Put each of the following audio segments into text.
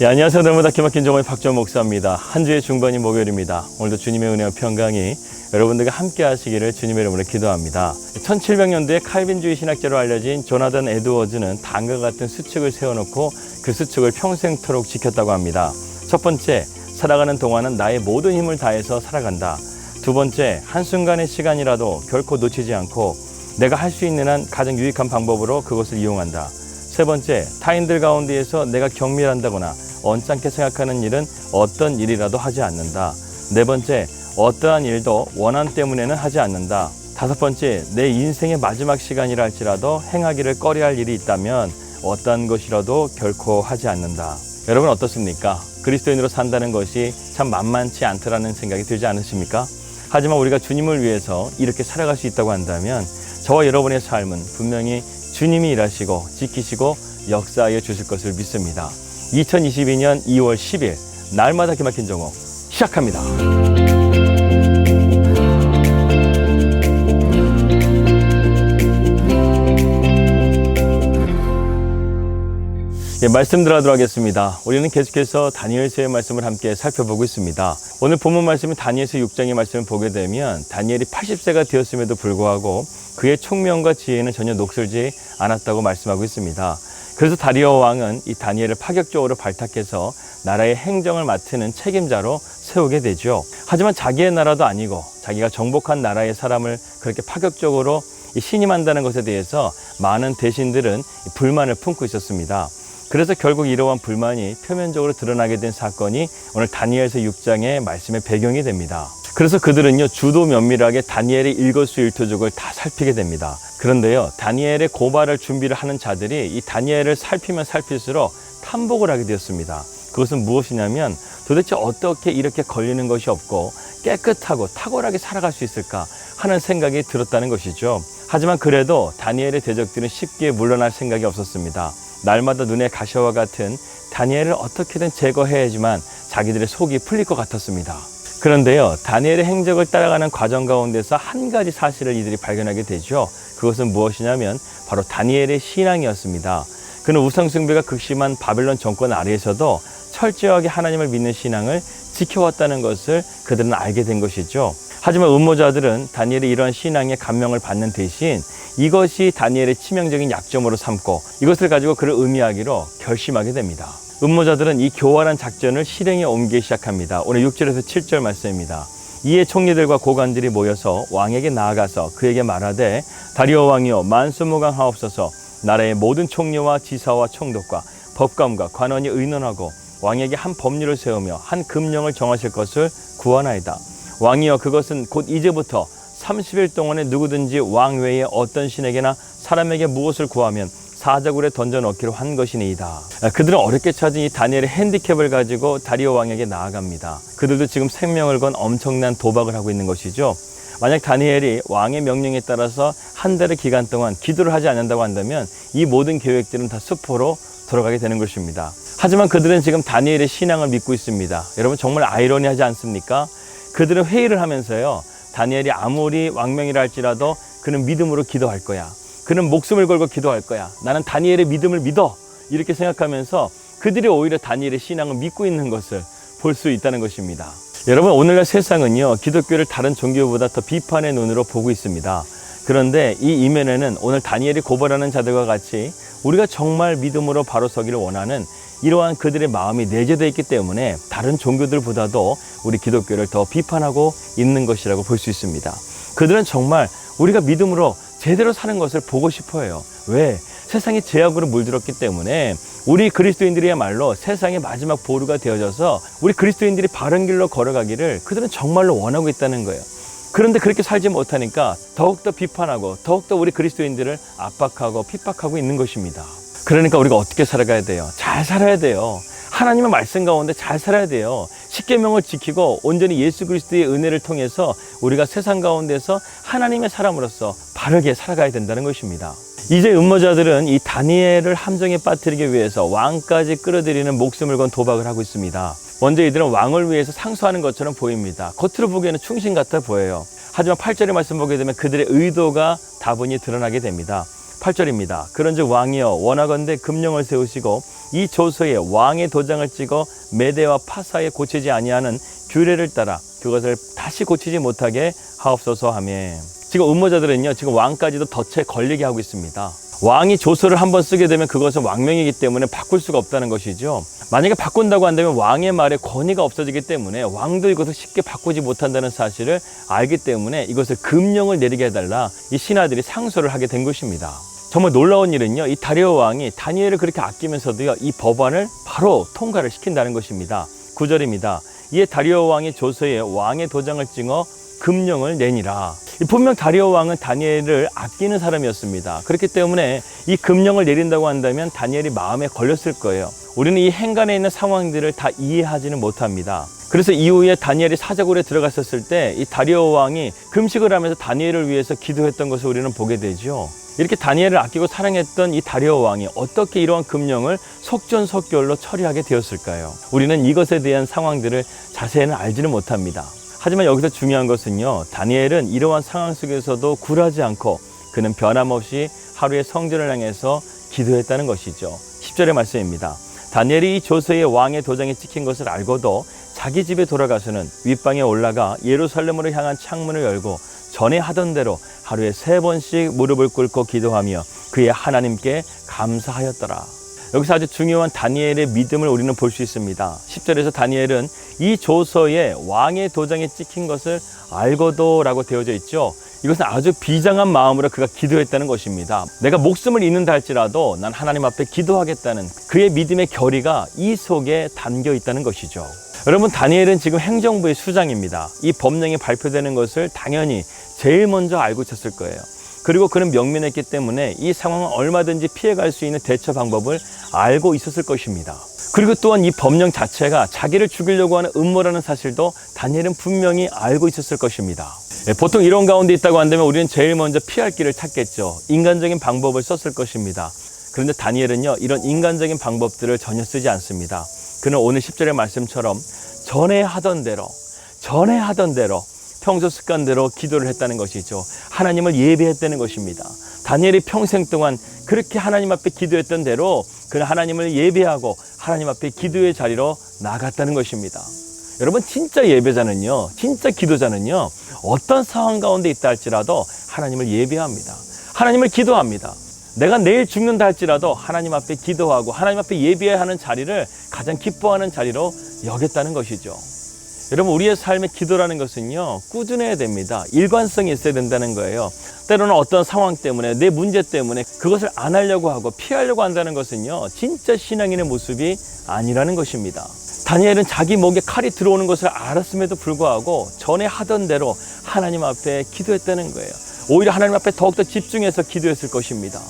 안녕하세요. 날마다 기막힌 정오의 박전 목사입니다. 한 주의 중반이 목요일입니다. 오늘도 주님의 은혜와 평강이 여러분들과 함께 하시기를 주님의 이름으로 기도합니다. 1700년도에 칼빈주의 신학자로 알려진 조나단 에드워즈는 다음과 같은 수칙을 세워놓고 그 수칙을 평생토록 지켰다고 합니다. 첫 번째, 살아가는 동안은 나의 모든 힘을 다해서 살아간다. 두 번째, 한순간의 시간이라도 결코 놓치지 않고 내가 할 수 있는 한 가장 유익한 방법으로 그것을 이용한다. 세 번째, 타인들 가운데에서 내가 경멸한다거나 언짢게 생각하는 일은 어떤 일이라도 하지 않는다. 네 번째, 어떠한 일도 원한 때문에는 하지 않는다. 다섯 번째, 내 인생의 마지막 시간이라 할지라도 행하기를 꺼려할 일이 있다면 어떠한 것이라도 결코 하지 않는다. 여러분 어떻습니까? 그리스도인으로 산다는 것이 참 만만치 않더라는 생각이 들지 않으십니까? 하지만 우리가 주님을 위해서 이렇게 살아갈 수 있다고 한다면 저와 여러분의 삶은 분명히 주님이 일하시고 지키시고 역사하여 주실 것을 믿습니다. 2022년 2월 10일 날마다 기막힌 정오 시작합니다. 말씀 들어가도록 하겠습니다. 우리는 계속해서 다니엘서의 말씀을 함께 살펴보고 있습니다. 오늘 본문 말씀인 다니엘서 6장의 말씀을 보게 되면 다니엘이 80세가 되었음에도 불구하고 그의 총명과 지혜는 전혀 녹슬지 않았다고 말씀하고 있습니다. 그래서 다리오 왕은 이 다니엘을 파격적으로 발탁해서 나라의 행정을 맡는 책임자로 세우게 되죠. 하지만 자기의 나라도 아니고 자기가 정복한 나라의 사람을 그렇게 파격적으로 신임한다는 것에 대해서 많은 대신들은 불만을 품고 있었습니다. 그래서 결국 이러한 불만이 표면적으로 드러나게 된 사건이 오늘 다니엘서 6장의 말씀의 배경이 됩니다. 그래서 그들은요, 주도 면밀하게 다니엘의 일거수일투족을 다 살피게 됩니다. 그런데요, 다니엘의 고발을 준비를 하는 자들이 이 다니엘을 살피면 살필수록 탐복을 하게 되었습니다. 그것은 무엇이냐면 도대체 어떻게 이렇게 걸리는 것이 없고 깨끗하고 탁월하게 살아갈 수 있을까 하는 생각이 들었다는 것이죠. 하지만 그래도 다니엘의 대적들은 쉽게 물러날 생각이 없었습니다. 날마다 눈에 가시와 같은 다니엘을 어떻게든 제거해야지만 자기들의 속이 풀릴 것 같았습니다. 그런데요, 다니엘의 행적을 따라가는 과정 가운데서 한 가지 사실을 이들이 발견하게 되죠. 그것은 무엇이냐면 바로 다니엘의 신앙이었습니다. 그는 우상숭배가 극심한 바벨론 정권 아래에서도 철저하게 하나님을 믿는 신앙을 지켜왔다는 것을 그들은 알게 된 것이죠. 하지만 음모자들은 다니엘의 이러한 신앙에 감명을 받는 대신 이것이 다니엘의 치명적인 약점으로 삼고 이것을 가지고 그를 음해하기로 결심하게 됩니다. 음모자들은 이 교활한 작전을 실행에 옮기기 시작합니다. 오늘 6절에서 7절 말씀입니다. 이에 총리들과 고관들이 모여서 왕에게 나아가서 그에게 말하되 다리오 왕이여 만수무강하옵소서. 나라의 모든 총리와 지사와 총독과 법관과 관원이 의논하고 왕에게 한 법률을 세우며 한 금령을 정하실 것을 구하나이다. 왕이여 그것은 곧 이제부터 30일 동안에 누구든지 왕 외에 어떤 신에게나 사람에게 무엇을 구하면 사자굴에 던져넣기로 한 것이니이다. 그들은 어렵게 찾은 이 다니엘의 핸디캡을 가지고 다리오 왕에게 나아갑니다. 그들도 지금 생명을 건 엄청난 도박을 하고 있는 것이죠. 만약 다니엘이 왕의 명령에 따라서 한 달의 기간 동안 기도를 하지 않는다고 한다면 이 모든 계획들은 다 수포로 돌아가게 되는 것입니다. 하지만 그들은 지금 다니엘의 신앙을 믿고 있습니다. 여러분 정말 아이러니하지 않습니까? 그들은 회의를 하면서요, 다니엘이 아무리 왕명이라 할지라도 그는 믿음으로 기도할 거야. 그는 목숨을 걸고 기도할 거야. 나는 다니엘의 믿음을 믿어. 이렇게 생각하면서 그들이 오히려 다니엘의 신앙을 믿고 있는 것을 볼 수 있다는 것입니다. 여러분 오늘날 세상은요, 기독교를 다른 종교보다 더 비판의 눈으로 보고 있습니다. 그런데 이 이면에는 오늘 다니엘이 고발하는 자들과 같이 우리가 정말 믿음으로 바로 서기를 원하는 이러한 그들의 마음이 내재되어 있기 때문에 다른 종교들보다도 우리 기독교를 더 비판하고 있는 것이라고 볼 수 있습니다. 그들은 정말 우리가 믿음으로 제대로 사는 것을 보고 싶어 해요. 왜? 세상이 죄악으로 물들었기 때문에 우리 그리스도인들이야말로 세상의 마지막 보루가 되어져서 우리 그리스도인들이 바른 길로 걸어가기를 그들은 정말로 원하고 있다는 거예요. 그런데 그렇게 살지 못하니까 더욱더 비판하고 더욱더 우리 그리스도인들을 압박하고 핍박하고 있는 것입니다. 그러니까 우리가 어떻게 살아가야 돼요? 잘 살아야 돼요. 하나님의 말씀 가운데 잘 살아야 돼요. 십계명을 지키고 온전히 예수 그리스도의 은혜를 통해서 우리가 세상 가운데서 하나님의 사람으로서 바르게 살아가야 된다는 것입니다. 이제 음모자들은 이 다니엘을 함정에 빠뜨리기 위해서 왕까지 끌어들이는 목숨을 건 도박을 하고 있습니다. 먼저 이들은 왕을 위해서 상소하는 것처럼 보입니다. 겉으로 보기에는 충신 같아 보여요. 하지만 8절의 말씀 보게 되면 그들의 의도가 다분히 드러나게 됩니다. 8절입니다. 그런즉 왕이여 원하건대 금령을 세우시고 이 조서에 왕의 도장을 찍어 메대와 파사에 고치지 아니하는 규례를 따라 그것을 다시 고치지 못하게 하옵소서 하며, 지금 음모자들은요 지금 왕까지도 덫에 걸리게 하고 있습니다. 왕이 조서를 한번 쓰게 되면 그것은 왕명이기 때문에 바꿀 수가 없다는 것이죠. 만약에 바꾼다고 한다면 왕의 말에 권위가 없어지기 때문에 왕도 이것을 쉽게 바꾸지 못한다는 사실을 알기 때문에 이것을 금령을 내리게 해달라 이 신하들이 상소를 하게 된 것입니다. 정말 놀라운 일은요, 이 다리오 왕이 다니엘을 그렇게 아끼면서도요 이 법안을 바로 통과를 시킨다는 것입니다. 9절입니다. 이에 다리오 왕이 조서에 왕의 도장을 찍어 금령을 내니라. 분명 다리오 왕은 다니엘을 아끼는 사람이었습니다. 그렇기 때문에 이 금령을 내린다고 한다면 다니엘이 마음에 걸렸을 거예요. 우리는 이 행간에 있는 상황들을 다 이해하지는 못합니다. 그래서 이후에 다니엘이 사자굴에 들어갔었을 때 이 다리오 왕이 금식을 하면서 다니엘을 위해서 기도했던 것을 우리는 보게 되죠. 이렇게 다니엘을 아끼고 사랑했던 이 다리오 왕이 어떻게 이러한 금령을 속전속결로 처리하게 되었을까요? 우리는 이것에 대한 상황들을 자세히는 알지는 못합니다. 하지만 여기서 중요한 것은요, 다니엘은 이러한 상황 속에서도 굴하지 않고 그는 변함없이 하루의 성전을 향해서 기도했다는 것이죠. 10절의 말씀입니다. 다니엘이 이 조서에 왕의 도장이 찍힌 것을 알고도 자기 집에 돌아가서는 윗방에 올라가 예루살렘으로 향한 창문을 열고 전에 하던 대로 하루에 3번씩 무릎을 꿇고 기도하며 그의 하나님께 감사하였더라. 여기서 아주 중요한 다니엘의 믿음을 우리는 볼 수 있습니다. 10절에서 다니엘은 이 조서에 왕의 도장이 찍힌 것을 알고도 라고 되어져 있죠. 이것은 아주 비장한 마음으로 그가 기도했다는 것입니다. 내가 목숨을 잃는다 할지라도 난 하나님 앞에 기도하겠다는 그의 믿음의 결의가 이 속에 담겨 있다는 것이죠. 여러분, 다니엘은 지금 행정부의 수장입니다. 이 법령이 발표되는 것을 당연히 제일 먼저 알고 있었을 거예요. 그리고 그는 명민했기 때문에 이 상황을 얼마든지 피해갈 수 있는 대처 방법을 알고 있었을 것입니다. 그리고 또한 이 법령 자체가 자기를 죽이려고 하는 음모라는 사실도 다니엘은 분명히 알고 있었을 것입니다. 보통 이런 가운데 있다고 한다면 우리는 제일 먼저 피할 길을 찾겠죠. 인간적인 방법을 썼을 것입니다. 그런데 다니엘은요, 이런 인간적인 방법들을 전혀 쓰지 않습니다. 그는 오늘 10절의 말씀처럼 전에 하던 대로 평소 습관대로 기도를 했다는 것이죠. 하나님을 예배했다는 것입니다. 다니엘이 평생 동안 그렇게 하나님 앞에 기도했던 대로 그는 하나님을 예배하고 하나님 앞에 기도의 자리로 나갔다는 것입니다. 여러분, 진짜 예배자는요, 진짜 기도자는요, 어떤 상황 가운데 있다 할지라도 하나님을 예배합니다. 하나님을 기도합니다. 내가 내일 죽는다 할지라도 하나님 앞에 기도하고 하나님 앞에 예배해야 하는 자리를 가장 기뻐하는 자리로 여겼다는 것이죠. 여러분, 우리의 삶의 기도라는 것은요, 꾸준해야 됩니다. 일관성이 있어야 된다는 거예요. 때로는 어떤 상황 때문에, 내 문제 때문에 그것을 안 하려고 하고 피하려고 한다는 것은요, 진짜 신앙인의 모습이 아니라는 것입니다. 다니엘은 자기 목에 칼이 들어오는 것을 알았음에도 불구하고 전에 하던 대로 하나님 앞에 기도했다는 거예요. 오히려 하나님 앞에 더욱더 집중해서 기도했을 것입니다.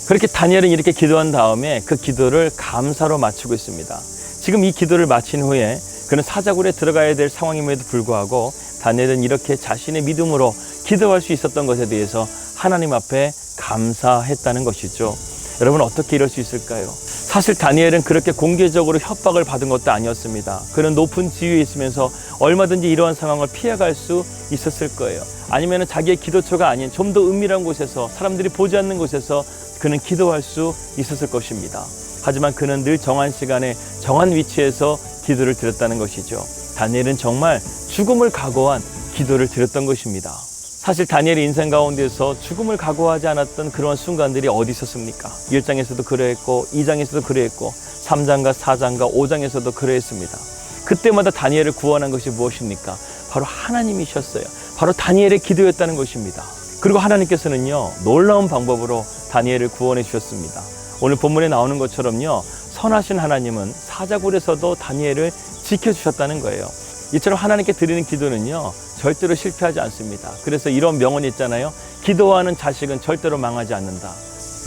그렇게 다니엘은 이렇게 기도한 다음에 그 기도를 감사로 마치고 있습니다. 지금 이 기도를 마친 후에 그는 사자굴에 들어가야 될 상황임에도 불구하고 다니엘은 이렇게 자신의 믿음으로 기도할 수 있었던 것에 대해서 하나님 앞에 감사했다는 것이죠. 여러분, 어떻게 이럴 수 있을까요? 사실 다니엘은 그렇게 공개적으로 협박을 받은 것도 아니었습니다. 그는 높은 지위에 있으면서 얼마든지 이러한 상황을 피해갈 수 있었을 거예요. 아니면 자기의 기도처가 아닌 좀 더 은밀한 곳에서, 사람들이 보지 않는 곳에서 그는 기도할 수 있었을 것입니다. 하지만 그는 늘 정한 시간에 정한 위치에서 기도를 드렸다는 것이죠. 다니엘은 정말 죽음을 각오한 기도를 드렸던 것입니다. 사실 다니엘의 인생 가운데서 죽음을 각오하지 않았던 그런 순간들이 어디 있었습니까? 1장에서도 그러했고 2장에서도 그러했고 3장과 4장과 5장에서도 그러했습니다. 그때마다 다니엘을 구원한 것이 무엇입니까? 바로 하나님이셨어요. 바로 다니엘의 기도였다는 것입니다. 그리고 하나님께서는요, 놀라운 방법으로 다니엘을 구원해 주셨습니다. 오늘 본문에 나오는 것처럼요, 선하신 하나님은 사자굴에서도 다니엘을 지켜주셨다는 거예요. 이처럼 하나님께 드리는 기도는요, 절대로 실패하지 않습니다. 그래서 이런 명언이 있잖아요. 기도하는 자식은 절대로 망하지 않는다.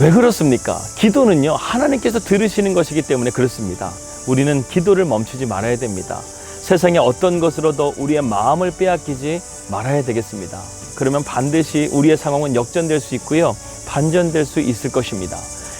왜 그렇습니까? 기도는요, 하나님께서 들으시는 것이기 때문에 그렇습니다. 우리는 기도를 멈추지 말아야 됩니다. 세상의 어떤 것으로도 우리의 마음을 빼앗기지 말아야 되겠습니다. 그러면 반드시 우리의 상황은 역전될 수 있고요, 반전될 수 있을 것입니다.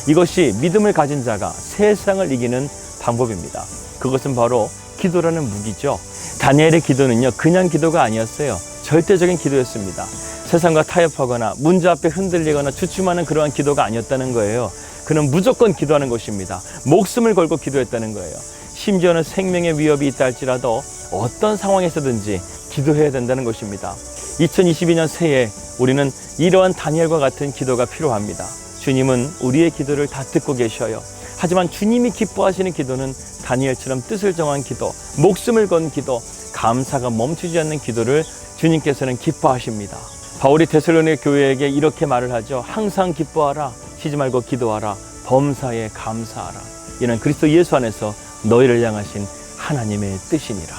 이것이 믿음을 가진 자가 세상을 이기는 방법입니다. 그것은 바로 기도라는 무기죠. 다니엘의 기도는요, 그냥 기도가 아니었어요. 절대적인 기도였습니다. 세상과 타협하거나 문제 앞에 흔들리거나 주춤하는 그러한 기도가 아니었다는 거예요. 그는 무조건 기도하는 것입니다. 목숨을 걸고 기도했다는 거예요. 심지어는 생명의 위협이 있다 할지라도 어떤 상황에서든지 기도해야 된다는 것입니다. 2022년 새해 우리는 이러한 다니엘과 같은 기도가 필요합니다. 주님은 우리의 기도를 다 듣고 계셔요. 하지만 주님이 기뻐하시는 기도는 다니엘처럼 뜻을 정한 기도, 목숨을 건 기도, 감사가 멈추지 않는 기도를 주님께서는 기뻐하십니다. 바울이 데살로니가 교회에게 이렇게 말을 하죠. 항상 기뻐하라, 쉬지 말고 기도하라, 범사에 감사하라. 이는 그리스도 예수 안에서 너희를 향하신 하나님의 뜻이니라.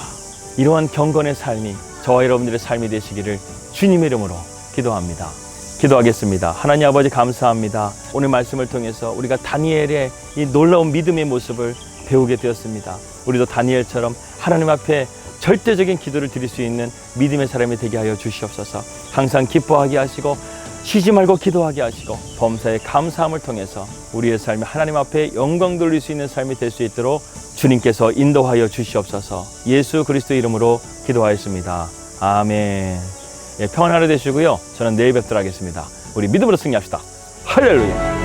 이러한 경건의 삶이 저와 여러분들의 삶이 되시기를 주님의 이름으로 기도합니다. 기도하겠습니다. 하나님 아버지 감사합니다. 오늘 말씀을 통해서 우리가 다니엘의 이 놀라운 믿음의 모습을 배우게 되었습니다. 우리도 다니엘처럼 하나님 앞에 절대적인 기도를 드릴 수 있는 믿음의 사람이 되게 하여 주시옵소서. 항상 기뻐하게 하시고 쉬지 말고 기도하게 하시고 범사에 감사함을 통해서 우리의 삶이 하나님 앞에 영광 돌릴 수 있는 삶이 될 수 있도록 주님께서 인도하여 주시옵소서. 예수 그리스도 이름으로 기도하였습니다. 아멘. 평안 하루 되시고요. 저는 내일 뵙도록 하겠습니다. 우리 믿음으로 승리합시다. 할렐루야.